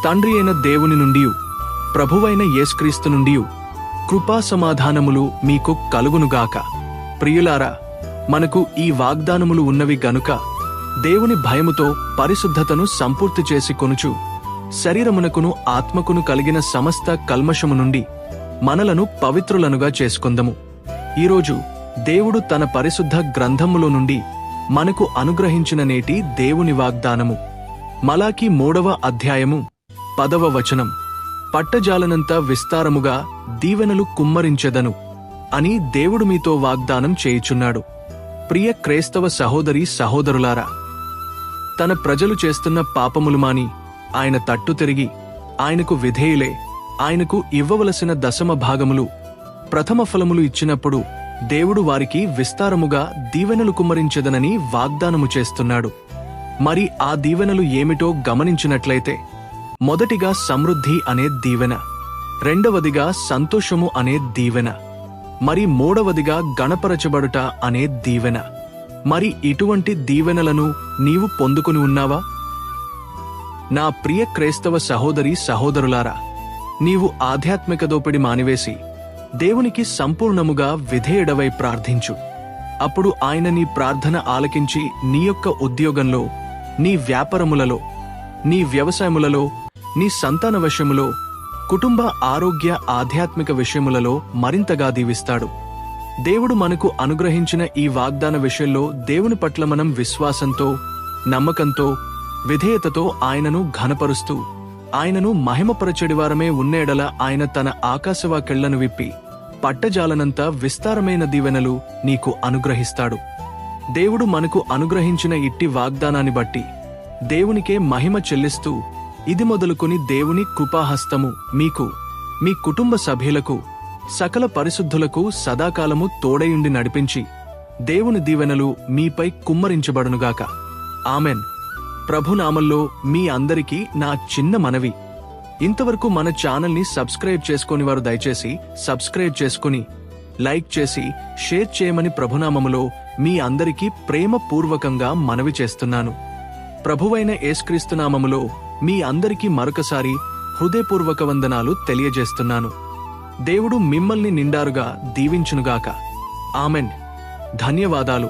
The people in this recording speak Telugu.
తండ్రి అయిన దేవుని నుండియు ప్రభువైన యేసుక్రీస్తు నుండియు కృపా సమాధానములు మీకు కలుగునుగాక. ప్రియులారా, మనకు ఈ వాగ్దానములు ఉన్నవి గనుక దేవుని భయముతో పరిశుద్ధతను సంపూర్తి చేసి కొనుచు శరీరమునకును ఆత్మకును కలిగిన సమస్త కల్మషము నుండి మనలను పవిత్రులనుగా చేసుకొందము. ఈరోజు దేవుడు తన పరిశుద్ధ గ్రంథములో నుండి మనకు అనుగ్రహించిన నేటి దేవుని వాగ్దానము మలాకి 3వ అధ్యాయము 10వ వచనం. పట్టజాలనంత విస్తారముగా దీవెనలు కుమ్మరించెదను అని దేవుడు మీతో వాగ్దానం చేయుచున్నాడు. ప్రియ క్రైస్తవ సహోదరీ సహోదరులారా, తన ప్రజలు చేస్తున్న పాపములు మాని ఆయన తట్టు తిరిగి ఆయనకు విధేయులే ఆయనకు ఇవ్వవలసిన దశమ భాగములు ప్రథమ ఫలములు ఇచ్చినప్పుడు దేవుడు వారికి విస్తారముగా దీవెనలు కుమ్మరించెదనని వాగ్దానము చేస్తున్నాడు. మరి ఆ దీవెనలు ఏమిటో గమనించినట్లయితే, మొదటిగా సమృద్ధి అనే దీవెన, రెండవదిగా సంతోషము అనే దీవెన, మరి మూడవదిగా గణపరచబడుట అనే దీవెన. మరి ఇటువంటి దీవెనలను నీవు పొందుకుని ఉన్నావా? నా ప్రియ క్రైస్తవ సహోదరీ సహోదరులారా, నీవు ఆధ్యాత్మిక దోపిడి మానివేసి దేవునికి సంపూర్ణముగా విధేయుడవై ప్రార్థించు. అప్పుడు ఆయన నీ ప్రార్థన ఆలకించి నీ యొక్క ఉద్యోగంలో, నీ వ్యాపారములలో, నీ వ్యవసాయములలో, నీ సంతాన విషయములో, కుటుంబ ఆరోగ్య ఆధ్యాత్మిక విషయములలో మరింతగా దీవిస్తాడు. దేవుడు మనకు అనుగ్రహించిన ఈ వాగ్దాన విషయంలో దేవుని పట్ల మనం విశ్వాసంతో, నమ్మకంతో, విధేయతతో ఆయనను ఘనపరుస్తూ ఆయనను మహిమపరచెడివారమే ఉన్నేడల ఆయన తన ఆకాశవాకెళ్లను విప్పి పట్టజాలనంత విస్తారమైన దీవెనలు నీకు అనుగ్రహిస్తాడు. దేవుడు మనకు అనుగ్రహించిన ఇట్టి వాగ్దానాన్ని బట్టి దేవునికే మహిమ చెల్లిస్తూ, ఇది మొదలుకొని దేవుని కృపాహస్తము మీకు, మీ కుటుంబ సభ్యులకు, సకల పరిశుద్ధులకు సదాకాలము తోడయుండి నడిపించి దేవుని దీవెనలు మీపై కుమ్మరించబడునుగాక. ఆమెన్. ప్రభునామంలో మీ అందరికీ నా చిన్న మనవి, ఇంతవరకు మన ఛానల్ని సబ్స్క్రైబ్ చేసుకోని వారు దయచేసి సబ్స్క్రైబ్ చేసుకుని లైక్ చేసి షేర్ చేయమని ప్రభునామములో మీ అందరికీ ప్రేమపూర్వకంగా మనవి చేస్తున్నాను. ప్రభువైన యేసుక్రీస్తు నామములో మీ అందరికీ మరొకసారి హృదయపూర్వక వందనాలు తెలియజేస్తున్నాను. దేవుడు మిమ్మల్ని నిండారుగా దీవించునుగాక. ఆమెన్. ధన్యవాదాలు.